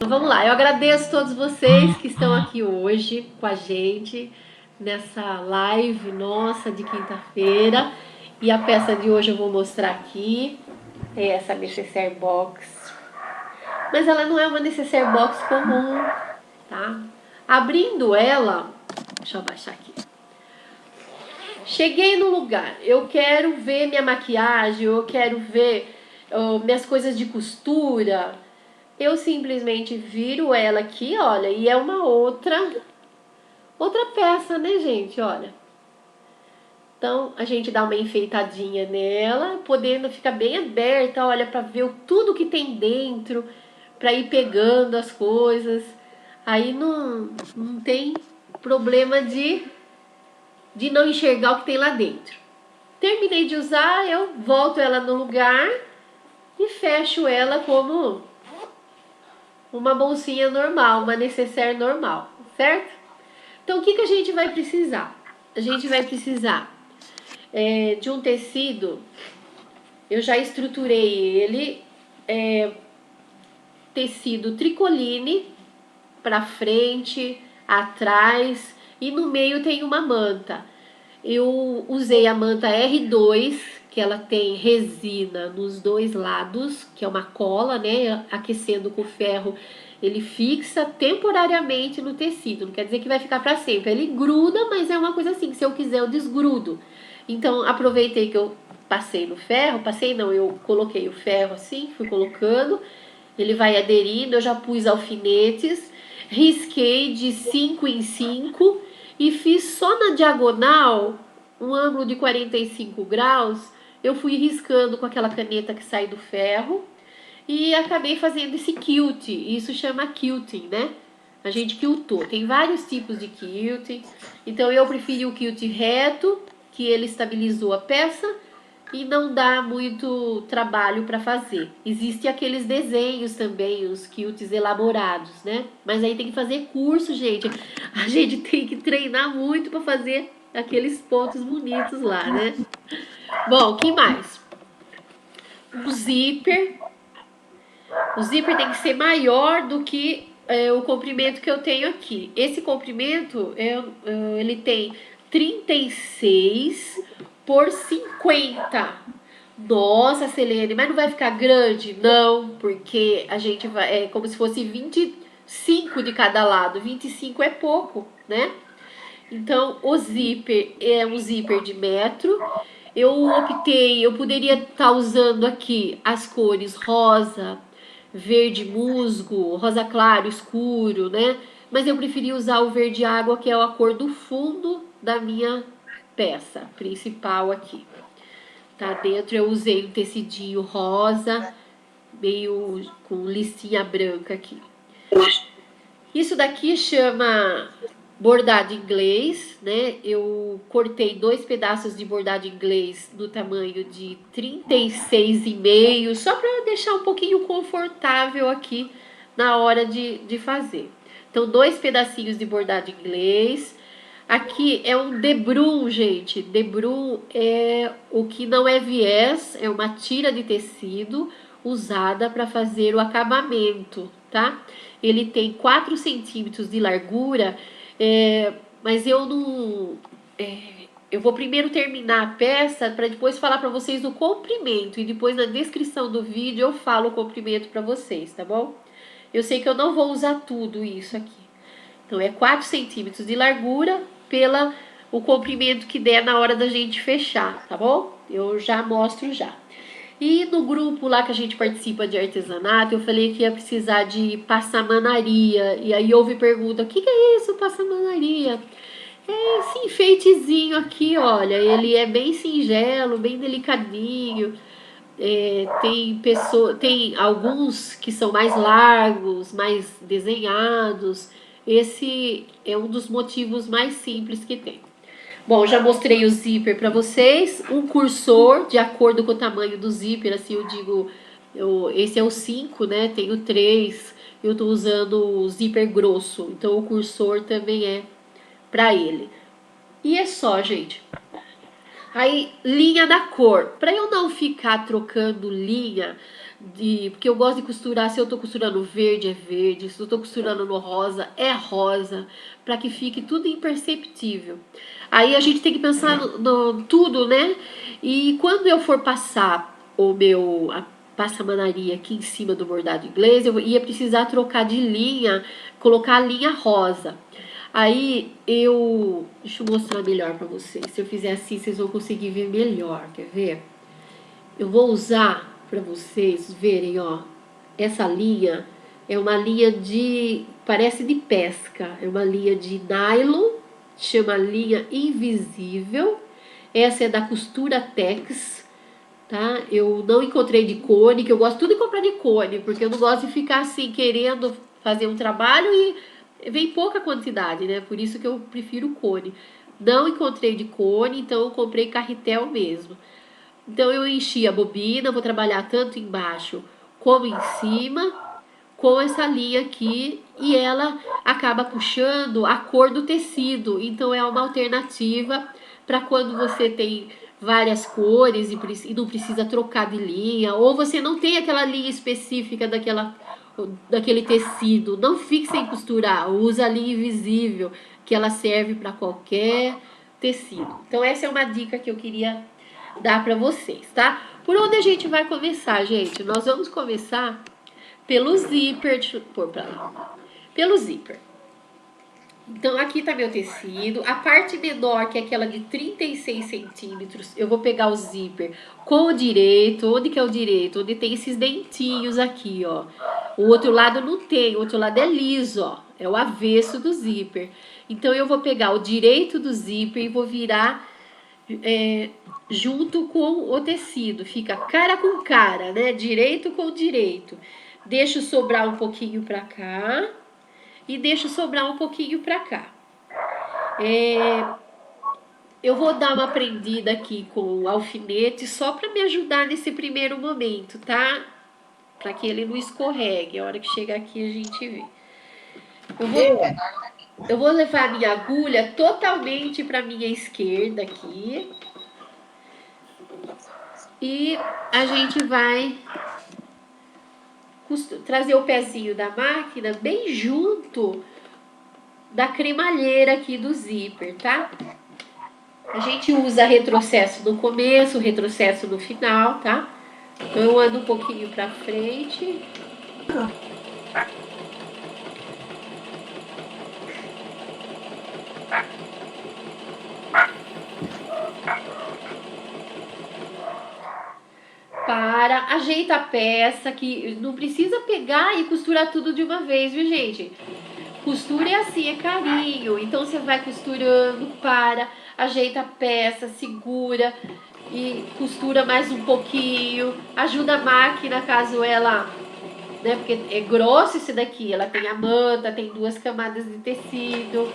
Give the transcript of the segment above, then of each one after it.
Então vamos lá, eu agradeço a todos vocês que estão aqui hoje com a gente nessa live nossa de quinta-feira. E a peça de hoje eu vou mostrar aqui, é essa necessaire box. Mas ela não é uma necessaire box comum, tá? Abrindo ela, deixa eu abaixar aqui. Cheguei no lugar, eu quero ver minha maquiagem, eu quero ver minhas coisas de costura. Eu simplesmente viro ela aqui, olha, e é uma outra peça, né, gente? Olha. Então, a gente dá uma enfeitadinha nela, podendo ficar bem aberta, olha, para ver tudo que tem dentro, para ir pegando as coisas. Aí não tem problema de não enxergar o que tem lá dentro. Terminei de usar, eu volto ela no lugar e fecho ela como uma bolsinha normal, uma necessaire normal, certo? Então, o que a gente vai precisar? A gente vai precisar de um tecido, eu já estruturei ele, tecido tricoline, para frente, atrás, e no meio tem uma manta. Eu usei a manta R2, que ela tem resina nos dois lados, que é uma cola, né? Aquecendo com ferro, ele fixa temporariamente no tecido. Não quer dizer que vai ficar para sempre. Ele gruda, mas é uma coisa assim, que se eu quiser eu desgrudo. Então, aproveitei que eu passei no ferro, eu coloquei o ferro assim, fui colocando, ele vai aderindo, eu já pus alfinetes, risquei de 5 em 5 e fiz só na diagonal um ângulo de 45 graus. Eu fui riscando com aquela caneta que sai do ferro e acabei fazendo esse quilt. Isso chama quilting, né? A gente quiltou. Tem vários tipos de quilting. Então eu preferi o quilt reto, que ele estabilizou a peça e não dá muito trabalho para fazer. Existem aqueles desenhos também, os quilts elaborados, né? Mas aí tem que fazer curso, gente. A gente tem que treinar muito para fazer aqueles pontos bonitos lá, né? Bom, que mais? O zíper. O zíper tem que ser maior do que o comprimento que eu tenho aqui. Esse comprimento, ele tem 36 por 50. Nossa, Selene, mas não vai ficar grande? Não, porque a gente vai. É como se fosse 25 de cada lado. 25 é pouco, né? Então, o zíper é um zíper de metro. Eu poderia estar usando aqui as cores rosa, verde musgo, rosa claro, escuro, né? Mas eu preferi usar o verde água, que é a cor do fundo da minha peça principal aqui. Tá dentro eu usei um tecidinho rosa, meio com listinha branca aqui. Isso daqui chama bordado inglês, né? Eu cortei 2 pedaços de bordado inglês no tamanho de 36,5, só para deixar um pouquinho confortável aqui na hora de fazer. Então, 2 pedacinhos de bordado inglês. Aqui é um debrum, gente. Debrum é o que não é viés, é uma tira de tecido usada para fazer o acabamento, tá? Ele tem 4 centímetros de largura, mas eu não... eu vou primeiro terminar a peça para depois falar para vocês o comprimento. E depois na descrição do vídeo eu falo o comprimento para vocês, tá bom? Eu sei que eu não vou usar tudo isso aqui. Então é 4 centímetros de largura pela o comprimento que der na hora da gente fechar, tá bom? Eu já mostro já. E no grupo lá que a gente participa de artesanato, eu falei que ia precisar de passamanaria. E aí houve pergunta, o que é isso, passamanaria? É esse enfeitezinho aqui, olha, ele é bem singelo, bem delicadinho. Tem alguns que são mais largos, mais desenhados. Esse é um dos motivos mais simples que tem. Bom, já mostrei o zíper para vocês, um cursor de acordo com o tamanho do zíper, assim eu digo, esse é o 5, né? Tem o 3, eu estou usando o zíper grosso, então o cursor também é para ele. E é só, gente. Aí, linha da cor. Para eu não ficar trocando linha, Porque eu gosto de costurar, se eu tô costurando verde, é verde, se eu tô costurando no rosa, é rosa, para que fique tudo imperceptível. Aí a gente tem que pensar no tudo, né? E quando eu for passar a passamanaria aqui em cima do bordado inglês, eu ia precisar trocar de linha, colocar a linha rosa. Aí deixa eu mostrar melhor para vocês. Se eu fizer assim, vocês vão conseguir ver melhor. Quer ver? Eu vou usar para vocês verem, ó. Essa linha é uma linha parece de pesca. É uma linha de nylon, chama linha invisível. Essa é da Costura Tex, tá? Eu não encontrei de cone, que eu gosto tudo de comprar de cone, porque eu não gosto de ficar assim querendo fazer um trabalho e vem pouca quantidade, né? Por isso que eu prefiro cone. Não encontrei de cone, então eu comprei carretel mesmo. Então eu enchi a bobina, vou trabalhar tanto embaixo como em cima, com essa linha aqui, e ela acaba puxando a cor do tecido. Então é uma alternativa para quando você tem várias cores e não precisa trocar de linha, ou você não tem aquela linha específica daquele tecido. Não fique sem costurar, usa a linha invisível, que ela serve para qualquer tecido. Então essa é uma dica que eu queria dar para vocês, tá? Por onde a gente vai começar, gente? Nós vamos começar pelo zíper, deixa eu pôr pra lá. Pelo zíper. Então, aqui tá meu tecido. A parte menor, que é aquela de 36 centímetros, eu vou pegar o zíper com o direito. Onde que é o direito? Onde tem esses dentinhos aqui, ó. O outro lado não tem, o outro lado é liso, ó. É o avesso do zíper. Então, eu vou pegar o direito do zíper e vou virar junto com o tecido. Fica cara com cara, né? Direito com direito. Deixo sobrar um pouquinho pra cá e deixo sobrar um pouquinho pra cá. Eu vou dar uma prendida aqui com o alfinete só para me ajudar nesse primeiro momento, tá? Para que ele não escorregue. A hora que chegar aqui a gente vê. Eu vou levar a minha agulha totalmente para minha esquerda aqui. E a gente vai trazer o pezinho da máquina bem junto da cremalheira aqui do zíper, tá? A gente usa retrocesso no começo, retrocesso no final, tá? Então eu ando um pouquinho pra frente. Ajeita a peça, que não precisa pegar e costurar tudo de uma vez, viu, gente? Costura é assim, é carinho. Então você vai costurando, ajeita a peça, segura e costura mais um pouquinho. Ajuda a máquina caso ela, né? Porque é grosso esse daqui. Ela tem a manta, tem 2 camadas de tecido.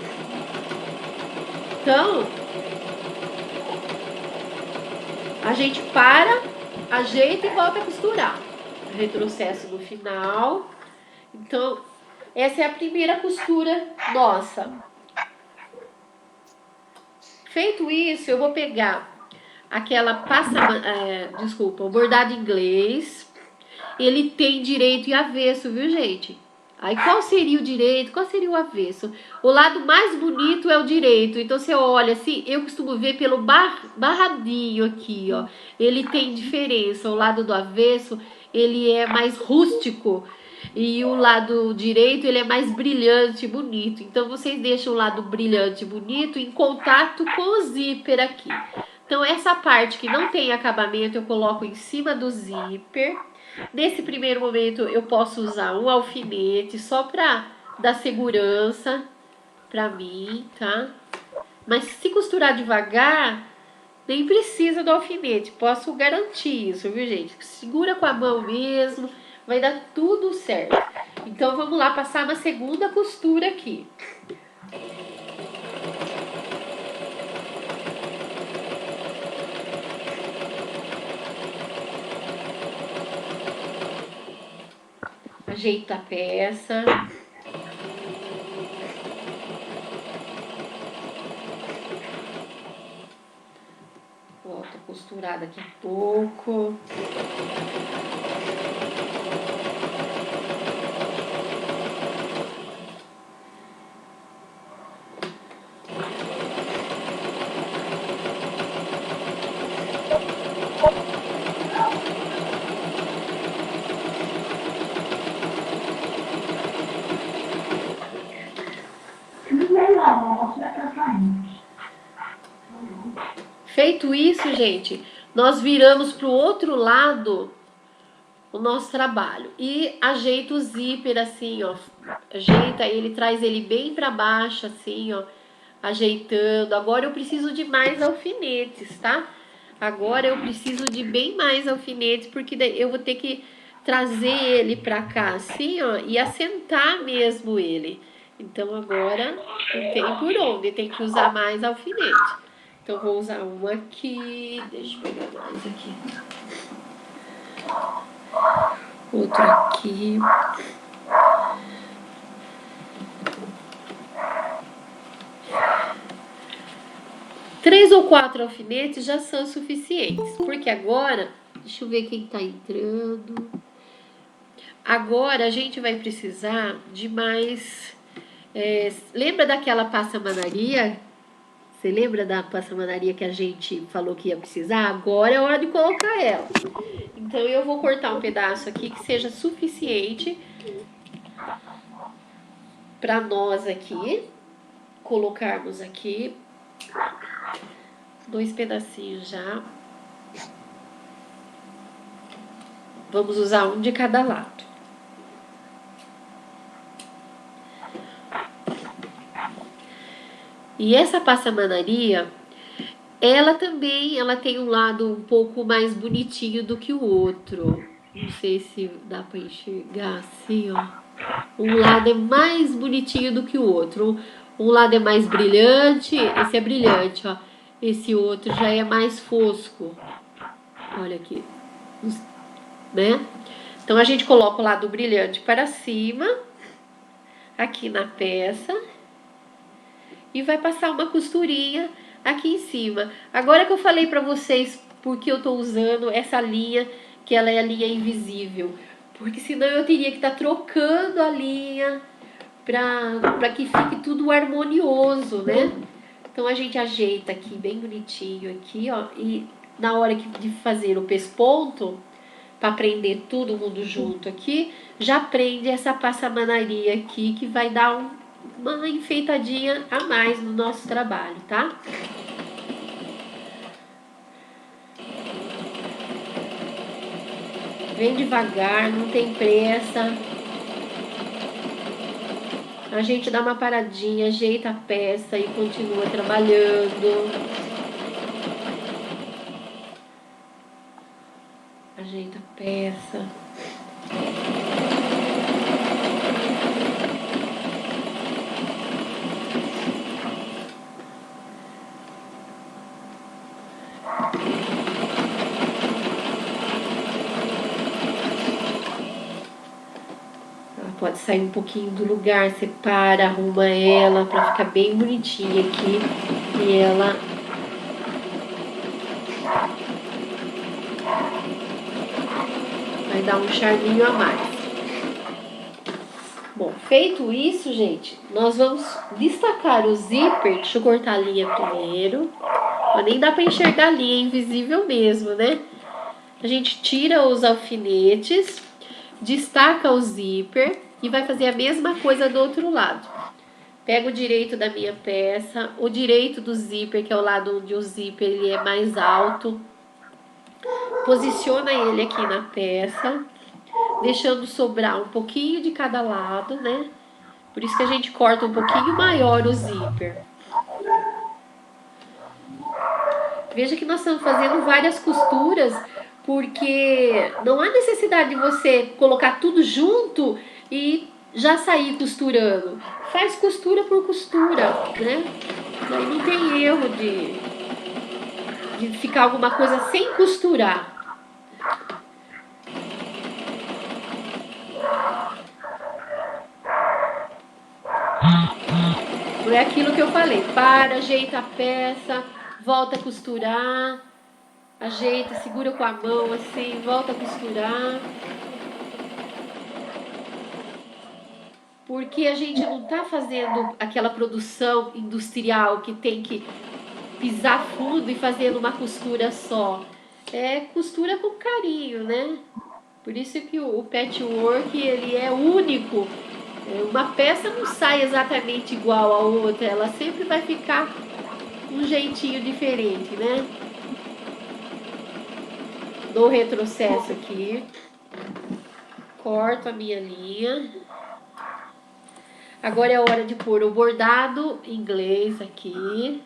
Então, a gente ajeita e volta a costurar. Retrocesso no final. Então, essa é a primeira costura nossa. Feito isso, eu vou pegar o bordado inglês. Ele tem direito e avesso, viu, gente? Aí qual seria o direito, qual seria o avesso? O lado mais bonito é o direito. Então você olha assim, eu costumo ver pelo barradinho aqui, ó. Ele tem diferença. O lado do avesso, ele é mais rústico. E o lado direito, ele é mais brilhante e bonito. Então vocês deixam o lado brilhante e bonito em contato com o zíper aqui. Então essa parte que não tem acabamento, eu coloco em cima do zíper. Nesse primeiro momento eu posso usar um alfinete só para dar segurança para mim, tá? Mas se costurar devagar, nem precisa do alfinete, posso garantir isso, viu, gente? Segura com a mão mesmo, vai dar tudo certo. Então vamos lá passar uma segunda costura aqui. Ajeita a peça. Volta a costurar daqui a pouco. Feito isso, gente, nós viramos pro outro lado o nosso trabalho e ajeita o zíper assim, ó, ajeita ele, traz ele bem para baixo assim, ó, ajeitando. Agora eu preciso de mais alfinetes, tá? Agora eu preciso de bem mais alfinetes porque daí eu vou ter que trazer ele para cá assim, ó, e assentar mesmo ele. Então agora não tem por onde, tem que usar mais alfinete. Então vou usar um aqui, deixa eu pegar mais aqui. Outro aqui. Três ou quatro alfinetes já são suficientes. Porque agora, deixa eu ver quem tá entrando. Agora a gente vai precisar de mais. Lembra daquela passamanaria? Você lembra da passamanaria que a gente falou que ia precisar? Agora é hora de colocar ela. Então eu vou cortar um pedaço aqui que seja suficiente para nós aqui colocarmos aqui 2 pedacinhos já. Vamos usar um de cada lado. E essa passamanaria, ela também, ela tem um lado um pouco mais bonitinho do que o outro. Não sei se dá para enxergar assim, ó. Um lado é mais bonitinho do que o outro. Um lado é mais brilhante, esse é brilhante, ó. Esse outro já é mais fosco. Olha aqui, né? Então a gente coloca o lado brilhante para cima, aqui na peça, e vai passar uma costurinha aqui em cima. Agora que eu falei para vocês porque eu tô usando essa linha, que ela é a linha invisível, porque senão eu teria que estar trocando a linha para que fique tudo harmonioso, né? Então a gente ajeita aqui bem bonitinho aqui, ó, e na hora de fazer o pesponto, para prender todo mundo junto aqui, já prende essa passamanaria aqui que vai dar uma enfeitadinha a mais no nosso trabalho, tá? Vem devagar, não tem pressa. A gente dá uma paradinha, ajeita a peça e continua trabalhando. Ajeita a peça. Pode sair um pouquinho do lugar, separa, arruma ela para ficar bem bonitinha aqui. E ela vai dar um charminho a mais. Bom, feito isso, gente, nós vamos destacar o zíper. Deixa eu cortar a linha primeiro. Mas nem dá para enxergar a linha, é invisível mesmo, né? A gente tira os alfinetes, destaca o zíper e vai fazer a mesma coisa do outro lado. Pego o direito da minha peça, o direito do zíper, que é o lado onde o zíper ele é mais alto. Posiciona ele aqui na peça, deixando sobrar um pouquinho de cada lado, né? Por isso que a gente corta um pouquinho maior o zíper. Veja que nós estamos fazendo várias costuras, porque não há necessidade de você colocar tudo junto e já sair costurando. Faz costura por costura, né? Aí não tem erro de ficar alguma coisa sem costurar. Não é aquilo que eu falei. Para, ajeita a peça, volta a costurar. Ajeita, segura com a mão assim, volta a costurar. Porque a gente não está fazendo aquela produção industrial que tem que pisar fundo e fazendo uma costura só. É costura com carinho, né? Por isso que o patchwork ele é único Uma peça não sai exatamente igual a outra, ela sempre vai ficar um jeitinho diferente, né? Dou retrocesso aqui, corto a minha linha. Agora é a hora de pôr o bordado inglês aqui.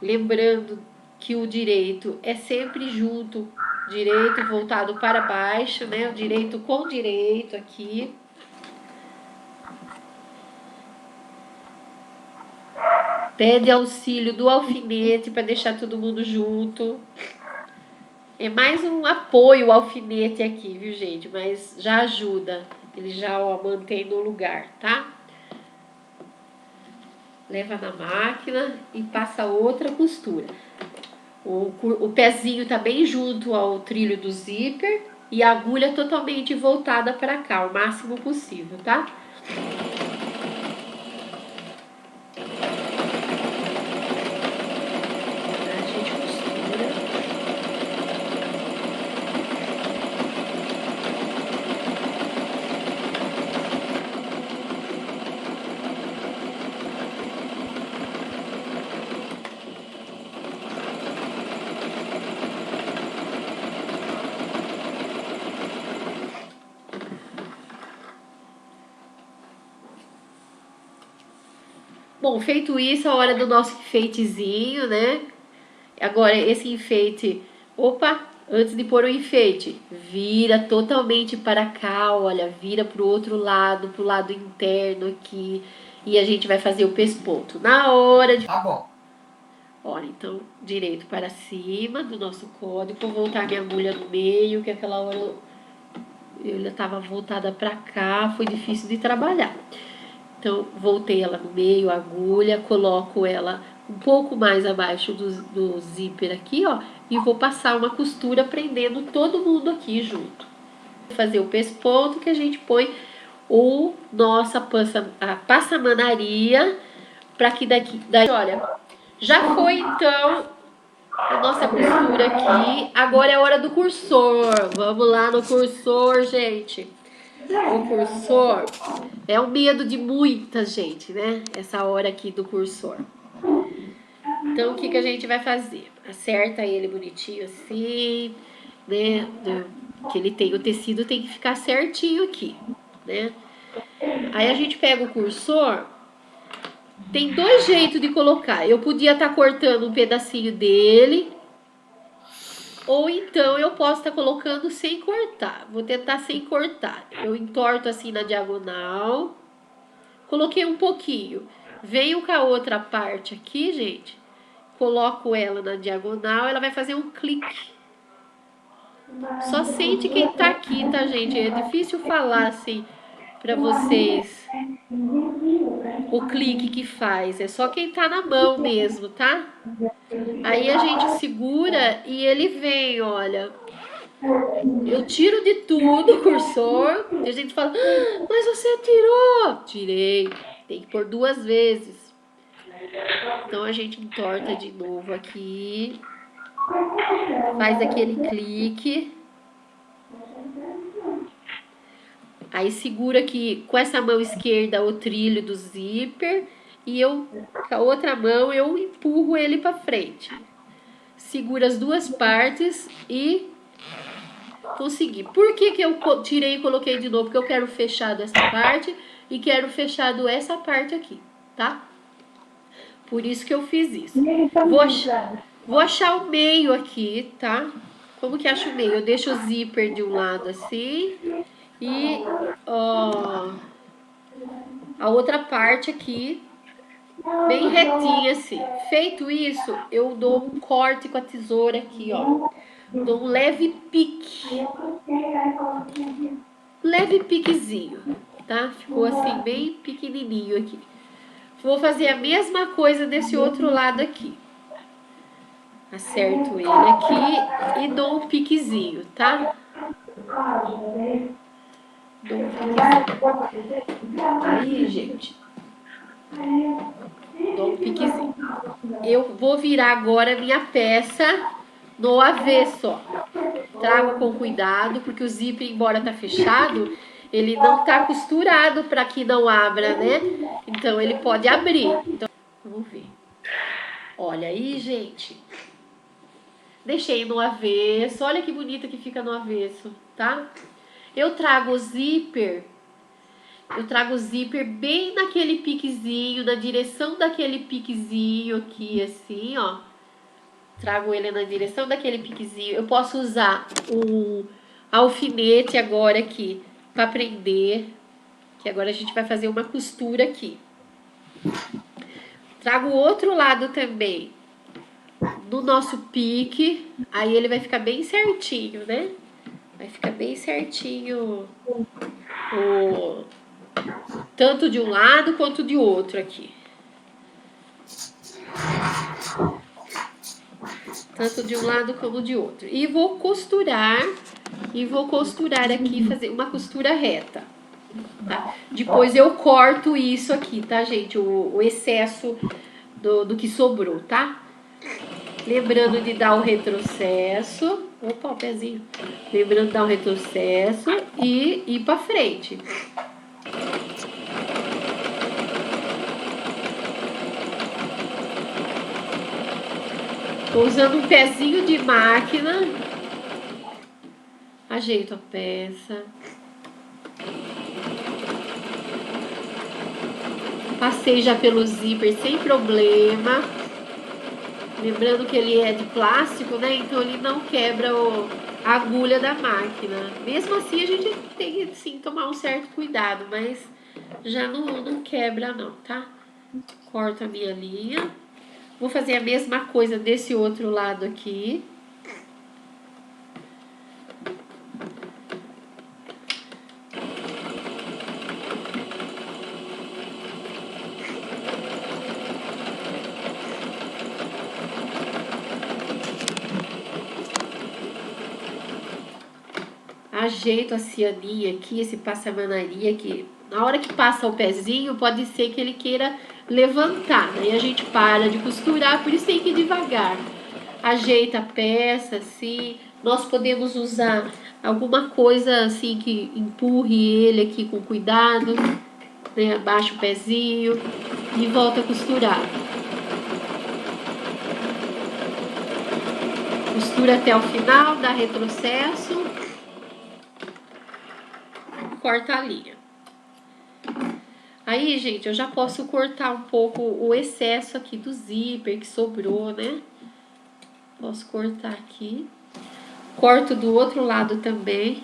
Lembrando que o direito é sempre junto, direito voltado para baixo, né? O direito com direito aqui. Pede auxílio do alfinete para deixar todo mundo junto. É mais um apoio o alfinete aqui, viu, gente? Mas já ajuda. Ele já mantém no lugar, tá? Leva na máquina e passa outra costura. O pezinho tá bem junto ao trilho do zíper e a agulha totalmente voltada para cá, o máximo possível, tá? A gente costura. Bom, feito isso, a hora do nosso enfeitezinho, né? Agora, esse enfeite... Opa! Antes de pôr o enfeite, vira totalmente para cá, olha, vira pro outro lado, pro lado interno aqui. E a gente vai fazer o pesponto. Na hora de... Tá bom. Olha, então, direito para cima do nosso código. Vou voltar minha agulha no meio, que aquela hora eu estava voltada para cá, foi difícil de trabalhar. Então, voltei ela no meio, a agulha, coloco ela um pouco mais abaixo do zíper aqui, ó, e vou passar uma costura prendendo todo mundo aqui junto. Vou fazer o pesponto que a gente põe a passamanaria, para que daí, olha, já foi então a nossa costura aqui. Agora é a hora do cursor. Vamos lá no cursor, gente. O cursor é o medo de muita gente, né? Essa hora aqui do cursor. Então, o que, que a gente vai fazer? Acerta ele bonitinho assim, né? Que ele tem, o tecido tem que ficar certinho aqui, né? Aí a gente pega o cursor. Tem dois jeitos de colocar. Eu podia estar cortando um pedacinho dele, ou então eu posso estar colocando sem cortar. Vou tentar sem cortar. Eu entorto assim na diagonal. Coloquei um pouquinho. Venho com a outra parte aqui, gente. Coloco ela na diagonal. Ela vai fazer um clique. Só sente quem tá aqui, tá, gente? É difícil falar assim pra vocês o clique que faz. É só quem tá na mão mesmo, tá? Aí a gente segura e ele vem, olha. Eu tiro de tudo o cursor. E a gente fala, mas você tirou. Tirei. Tem que pôr 2 vezes. Então a gente entorta de novo aqui. Faz aquele clique. Aí segura aqui com essa mão esquerda o trilho do zíper. E eu, com a outra mão, eu empurro ele pra frente. Segura as duas partes e consegui. Por que eu tirei e coloquei de novo? Porque eu quero fechado essa parte e quero fechado essa parte aqui, tá? Por isso que eu fiz isso. Vou achar o meio aqui, tá? Como que acho o meio? Eu deixo o zíper de um lado assim e ó, a outra parte aqui bem retinha assim. Feito isso, eu dou um corte com a tesoura aqui, ó. Dou um leve pique. Leve piquezinho, tá? Ficou assim bem pequenininho aqui. Vou fazer a mesma coisa desse outro lado aqui. Acerto ele aqui e dou um piquezinho, tá? Dou um piquezinho. Aí, gente. Dou um piquezinho. Eu vou virar agora a minha peça no avesso, ó. Trago com cuidado, porque o zíper, embora tá fechado, ele não tá costurado para que não abra, né? Então ele pode abrir. Então, vamos ver. Olha aí, gente. Deixei no avesso. Olha que bonita que fica no avesso, tá? Eu trago o zíper bem naquele piquezinho, na direção daquele piquezinho aqui, assim, ó. Trago ele na direção daquele piquezinho. Eu posso usar o alfinete agora aqui para prender, que agora a gente vai fazer uma costura aqui. Trago o outro lado também no nosso pique, aí ele vai ficar bem certinho, né? Vai ficar bem certinho tanto de um lado quanto de outro aqui. Tanto de um lado como de outro. E vou costurar aqui, fazer uma costura reta. Tá? Depois eu corto isso aqui, tá, gente? O excesso do que sobrou, tá? Lembrando de dar o retrocesso. Opa, o pezinho. Lembrando de dar o retrocesso e ir pra frente. Tô usando um pezinho de máquina. Ajeito a peça. Passei já pelo zíper sem problema. Lembrando que ele é de plástico, né? Então ele não quebra a agulha da máquina. Mesmo assim a gente tem que sim tomar um certo cuidado, mas já não quebra não, tá? Corto a minha linha. Vou fazer a mesma coisa desse outro lado aqui. Ajeito a cianinha aqui, esse passamanaria aqui. Na hora que passa o pezinho, pode ser que ele queira levantar. Daí a gente para de costurar, por isso tem que ir devagar. Ajeita a peça, assim. Nós podemos usar alguma coisa assim que empurre ele aqui com cuidado, né? Abaixa o pezinho e volta a costurar. Costura até o final, dá retrocesso. Corta a linha. Aí, gente, eu já posso cortar um pouco o excesso aqui do zíper que sobrou, né? Posso cortar aqui. Corto do outro lado também.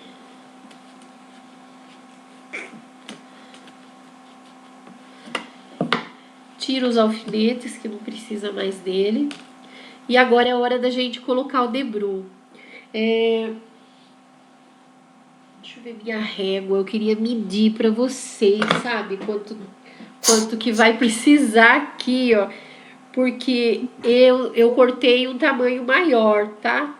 Tiro os alfinetes, que não precisa mais dele. E agora é a hora da gente colocar o debru. Deixa eu ver minha régua. Eu queria medir pra vocês, sabe? Quanto que vai precisar aqui, ó. Porque eu cortei um tamanho maior, tá?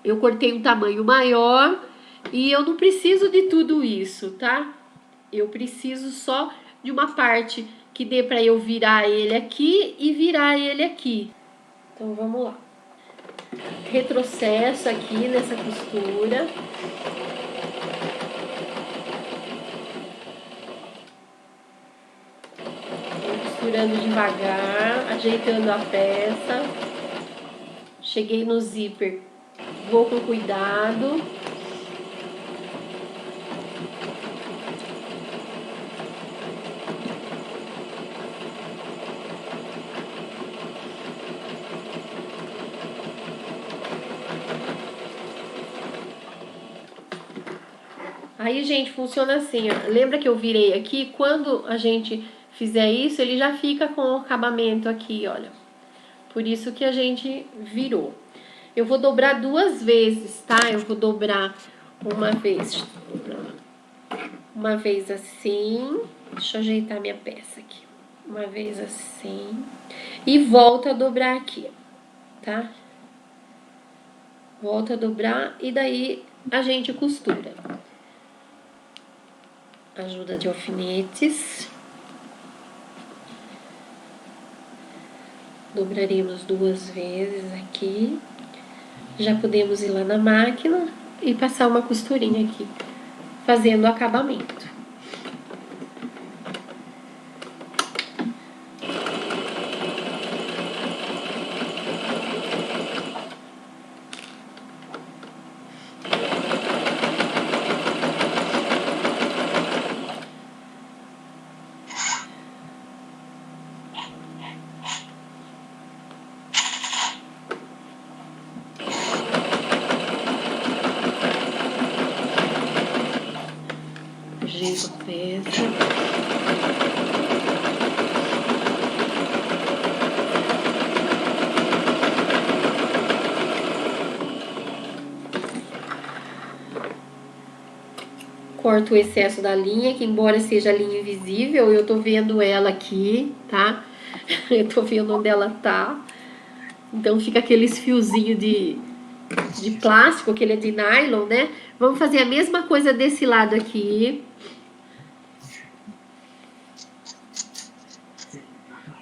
Eu cortei um tamanho maior e eu não preciso de tudo isso, tá? Eu preciso só de uma parte que dê pra eu virar ele aqui e virar ele aqui. Então, vamos lá. Retrocesso aqui nessa costura. Vou costurando devagar, ajeitando a peça. Cheguei no zíper, vou com cuidado. Aí, gente, funciona assim, ó. Lembra que eu virei aqui? Quando a gente fizer isso, ele já fica com o acabamento aqui, olha. Por isso que a gente virou. Eu vou dobrar 2 vezes, tá? Eu vou dobrar uma vez assim. Deixa eu ajeitar minha peça aqui. Uma vez assim. E volto a dobrar aqui, tá? Volto a dobrar e daí a gente costura. Ajuda de alfinetes. Dobraremos 2 vezes aqui. Já podemos ir lá na máquina e passar uma costurinha aqui, fazendo o acabamento. Ajeito a peça. Corto o excesso da linha, que embora seja linha invisível, eu tô vendo ela aqui, tá? Eu tô vendo onde ela tá. Então fica aqueles fiozinhos de plástico, que ele é de nylon, né? Vamos fazer a mesma coisa desse lado aqui.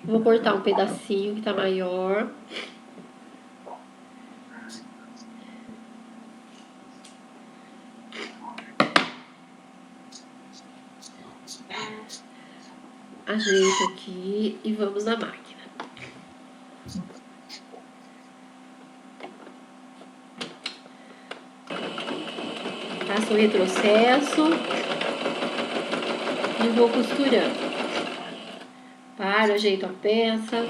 Vou cortar um pedacinho que tá maior. Ajeito aqui e vamos na máquina. Faço o retrocesso e vou costurando. Paro, ajeito a peça.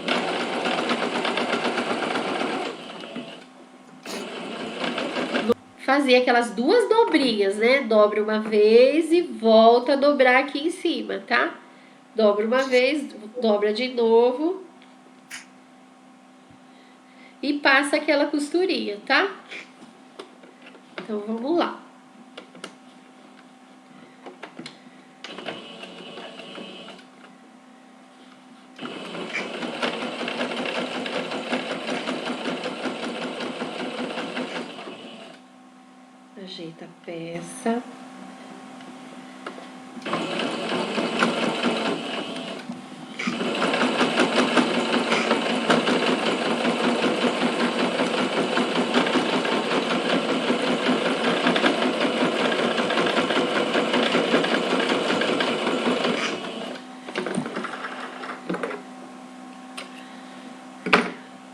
Fazer aquelas duas dobrinhas, né? Dobra uma vez e volta a dobrar aqui em cima, tá? Dobra uma vez, dobra de novo. E passa aquela costurinha, tá? Então, vamos lá. Ajeita a peça.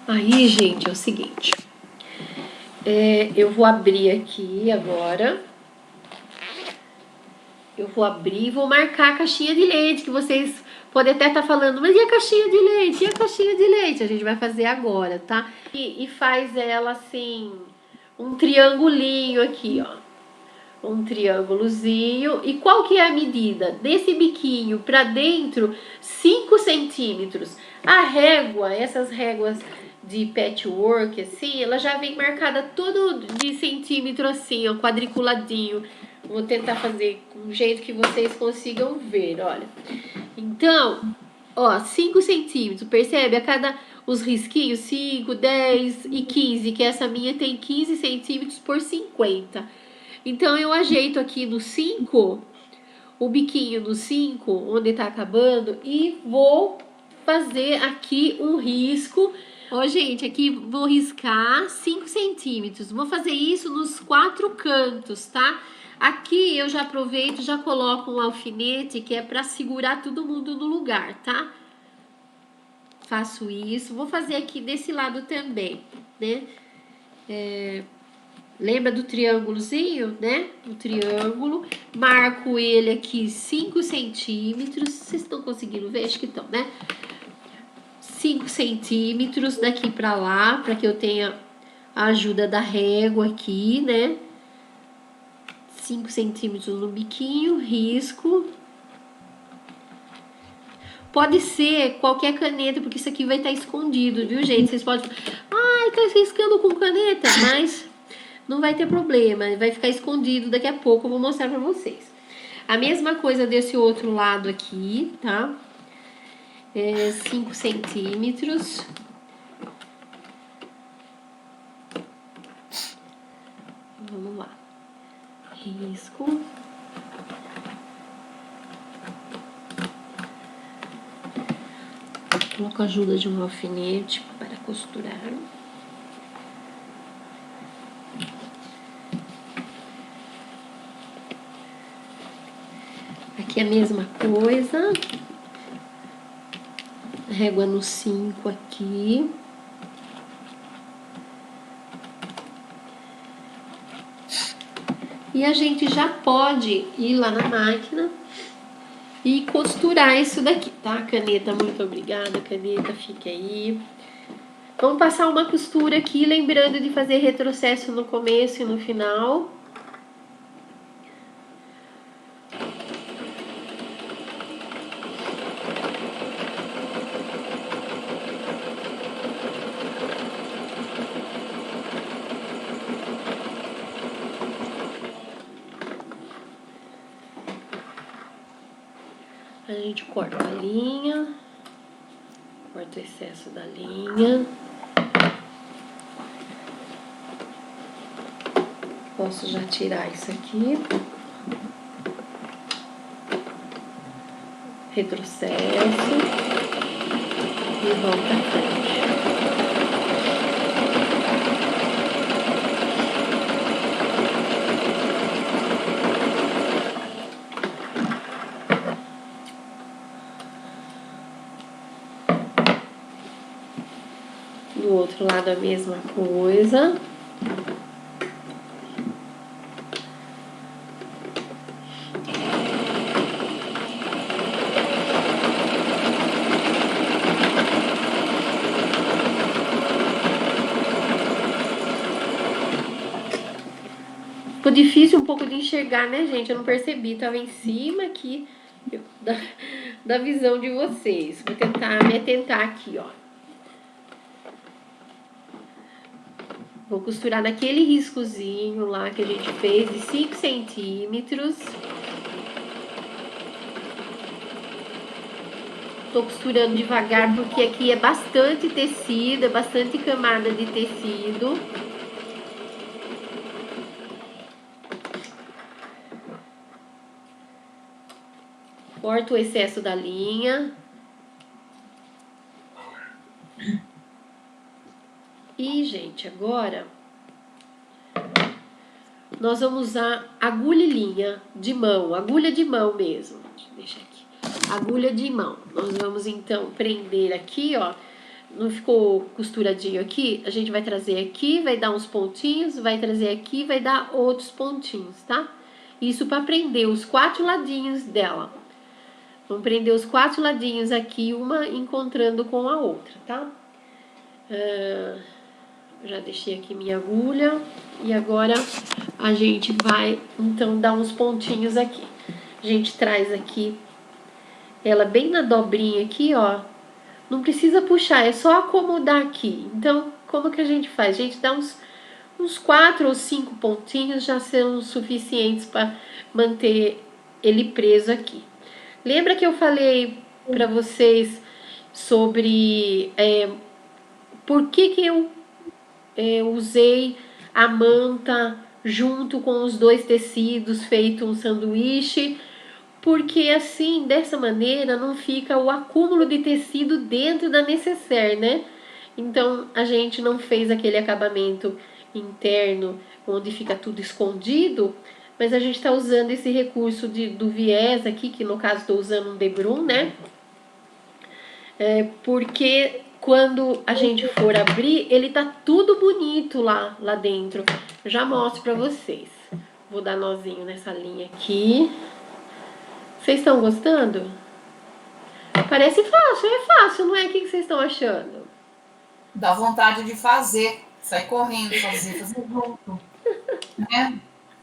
Aí, gente, é o seguinte. Eu vou abrir aqui agora. Eu vou abrir e vou marcar a caixinha de leite, que vocês podem até estar falando, mas e a caixinha de leite? E a caixinha de leite? A gente vai fazer agora, tá? E faz ela assim, um triangulinho aqui, ó. Um triângulozinho. E qual que é a medida? Desse biquinho pra dentro, 5 centímetros. A régua, essas réguas de patchwork, assim, ela já vem marcada todo de centímetro assim, ó, quadriculadinho. Vou tentar fazer com um jeito que vocês consigam ver, olha. Então, ó, 5 centímetros, percebe? A cada os risquinhos, 5, 10 e 15, que essa minha tem 15 centímetros por 50. Então, eu ajeito aqui no 5, o biquinho no 5, onde tá acabando, e vou fazer aqui um risco. Ó, gente, aqui vou riscar 5 centímetros. Vou fazer isso nos 4 cantos, tá? Aqui eu já aproveito, já coloco um alfinete, que é pra segurar todo mundo no lugar, tá? Faço isso. Vou fazer aqui desse lado também, né? Lembra do triângulozinho, né? O triângulo. Marco ele aqui 5 centímetros. Vocês estão conseguindo ver? Acho que estão, né? 5 centímetros daqui pra lá, pra que eu tenha a ajuda da régua aqui, né? 5 centímetros no biquinho, risco. Pode ser qualquer caneta, porque isso aqui vai estar escondido, viu, gente? Vocês podem... Ai, tá riscando com caneta, mas... não vai ter problema, vai ficar escondido daqui a pouco, eu vou mostrar pra vocês. A mesma coisa desse outro lado aqui, tá? 5 centímetros. Vamos lá. Risco. Coloco a ajuda de um alfinete para costurar. Aqui é a mesma coisa. Régua no 5 aqui. E a gente já pode ir lá na máquina e costurar isso daqui, tá? Caneta, muito obrigada, caneta, fique aí. Vamos passar uma costura aqui, lembrando de fazer retrocesso no começo e no final. A gente corta a linha, corta o excesso da linha. Posso já tirar isso aqui. Retrocesso e volta à frente. Do outro lado a mesma coisa. Ficou difícil um pouco de enxergar, né, gente? Eu não percebi, tava em cima aqui da visão de vocês. Vou tentar me atentar aqui, ó. Vou costurar naquele riscozinho lá que a gente fez de 5 centímetros. Tô costurando devagar porque aqui é bastante tecido, é bastante camada de tecido. Corto o excesso da linha. E, gente, agora nós vamos usar agulha e linha de mão, agulha de mão mesmo. Deixa aqui. Agulha de mão. Nós vamos então prender aqui, ó. Não ficou costuradinho aqui? A gente vai trazer aqui, vai dar uns pontinhos, vai trazer aqui, vai dar outros pontinhos, tá? Isso para prender os 4 ladinhos dela. Vamos prender os 4 ladinhos aqui, uma encontrando com a outra, tá? Já deixei aqui minha agulha e agora a gente vai então dar uns pontinhos aqui. A gente traz aqui ela bem na dobrinha aqui, ó. Não precisa puxar, é só acomodar aqui. Então, como que a gente faz? A gente dá uns 4 ou 5 pontinhos, já são suficientes para manter ele preso aqui. Lembra que eu falei para vocês sobre por que eu usei a manta junto com os 2 tecidos, feito um sanduíche, porque assim, dessa maneira, não fica o acúmulo de tecido dentro da nécessaire, né? Então, a gente não fez aquele acabamento interno, onde fica tudo escondido, mas a gente está usando esse recurso do viés aqui, que no caso estou usando um debrum, né? Porque quando a gente for abrir, ele tá tudo bonito lá dentro. Eu já mostro pra vocês. Vou dar nozinho nessa linha aqui. Vocês estão gostando? Parece fácil, é fácil, não é? O que vocês estão achando? Dá vontade de fazer, sair correndo, fazer junto, né?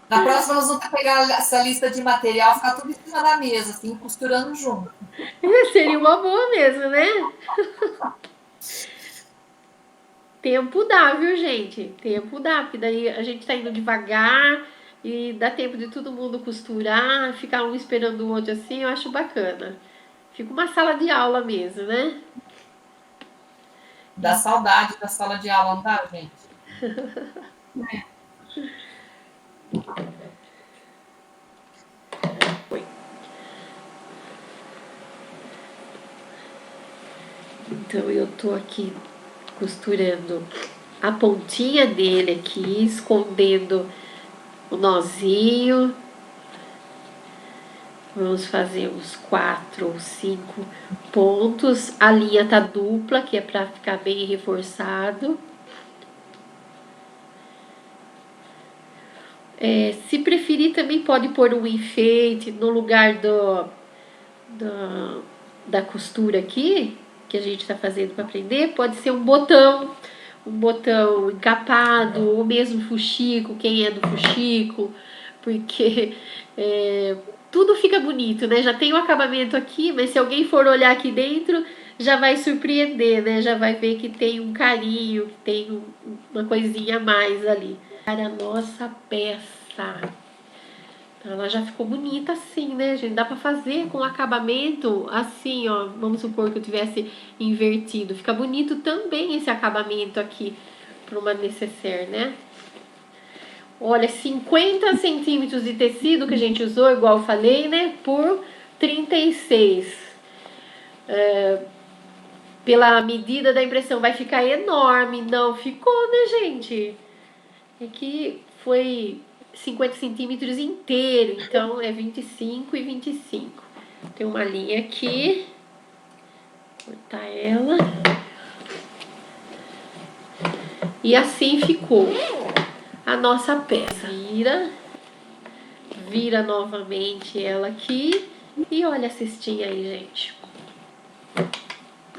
Na próxima nós vamos pegar essa lista de material, ficar tudo em cima da mesa, assim, costurando junto. Seria uma boa mesmo, né? Tempo dá, viu, gente? Tempo dá, porque daí a gente tá indo devagar e dá tempo de todo mundo costurar, ficar um esperando o outro assim, eu acho bacana. Fica uma sala de aula mesmo, né? Dá saudade da sala de aula, não dá, gente? Foi. Então eu tô aqui costurando a pontinha dele aqui, escondendo o nozinho. Vamos fazer uns 4 ou 5 pontos. A linha tá dupla, que é para ficar bem reforçado. Se preferir, também pode pôr um enfeite no lugar da costura aqui, que a gente está fazendo para prender. Pode ser um botão encapado, ou mesmo fuxico, quem é do fuxico, porque tudo fica bonito, né? Já tem o acabamento aqui, mas se alguém for olhar aqui dentro, já vai surpreender, né? Já vai ver que tem um carinho, que tem uma coisinha a mais ali. Para a nossa peça. Então, ela já ficou bonita assim, né, gente? Dá pra fazer com acabamento assim, ó. Vamos supor que eu tivesse invertido. Fica bonito também esse acabamento aqui para uma necessaire, né? Olha, 50 centímetros de tecido que a gente usou, igual eu falei, né? Por 36. Pela medida da impressão vai ficar enorme. Não ficou, né, gente? É que foi 50 centímetros inteiro, então é 25 e 25. Tem uma linha aqui, vou cortar ela. E assim ficou a nossa peça. Vira novamente ela aqui e olha a cestinha aí, gente.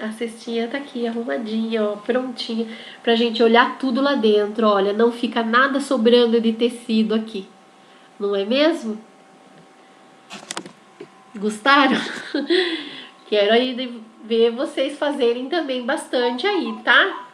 A cestinha tá aqui arrumadinha, ó, prontinha pra gente olhar tudo lá dentro. Olha, não fica nada sobrando de tecido aqui, não é mesmo? Gostaram? Quero aí ver vocês fazerem também bastante aí, tá?